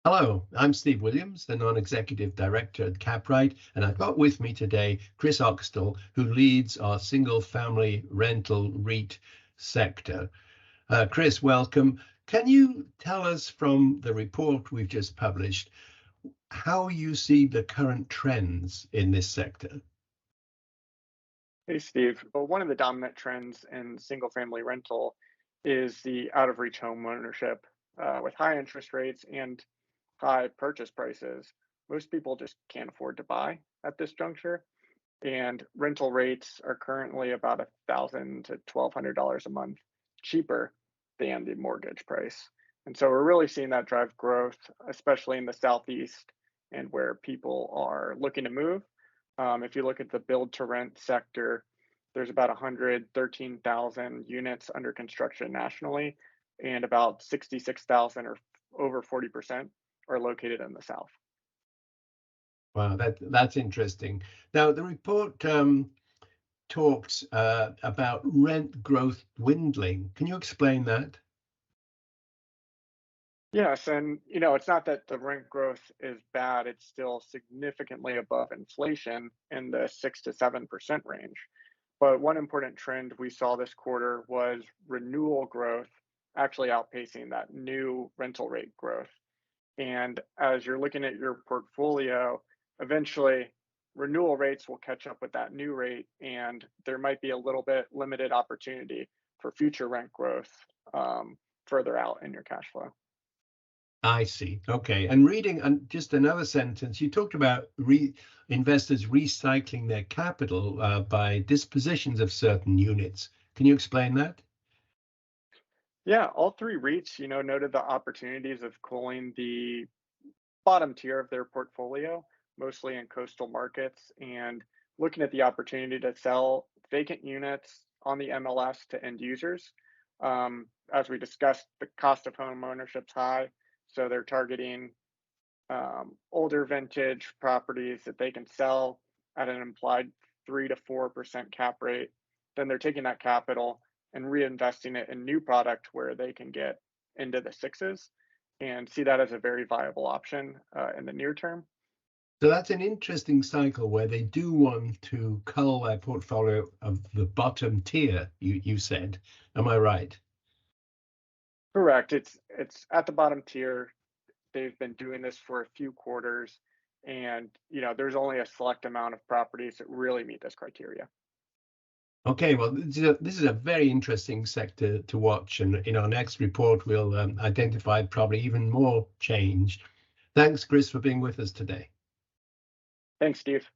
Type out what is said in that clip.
Hello, I'm Steve Williams, the non-executive director at Capright, and I've got with me today Kris Oxtal, who leads our single-family rental REIT sector. Kris, welcome. Can you tell us from the report we've just published how you see the current trends in this sector? Hey, Steve. Well, one of the dominant trends in single family rental is the out of reach home ownership. With high interest rates and high purchase prices, most people just can't afford to buy at this juncture. And rental rates are currently about $1,000 to $1,200 a month cheaper than the mortgage price. And so we're really seeing that drive growth, especially in the Southeast and where people are looking to move. If you look at the build to rent sector, there's about 113,000 units under construction nationally, and about 66,000 or over 40% are located in the South. Wow, that's interesting. Now, the report talks about rent growth dwindling. Can you explain that? Yes, and it's not that the rent growth is bad, it's still significantly above inflation in the 6 to 7% range. But one important trend we saw this quarter was renewal growth actually outpacing that new rental rate growth. And as you're looking at your portfolio, eventually renewal rates will catch up with that new rate, and there might be a little bit limited opportunity for future rent growth further out in your cash flow. I see. Okay. And reading and just another sentence, you talked about investors recycling their capital by dispositions of certain units. Can you explain that? Yeah, all three REITs, noted the opportunities of culling the bottom tier of their portfolio, mostly in coastal markets, and looking at the opportunity to sell vacant units on the MLS to end users. As we discussed, the cost of home ownership's high, so they're targeting older vintage properties that they can sell at an implied 3 to 4% cap rate. Then they're taking that capital and reinvesting it in new product where they can get into the sixes and see that as a very viable option in the near term. So that's an interesting cycle where they do want to cull their portfolio of the bottom tier, you said. Am I right? Correct. It's at the bottom tier. They've been doing this for a few quarters, and there's only a select amount of properties that really meet this criteria. Okay, well, this is a very interesting sector to watch. And in our next report, we'll identify probably even more change. Thanks, Kris, for being with us today. Thanks, Steve.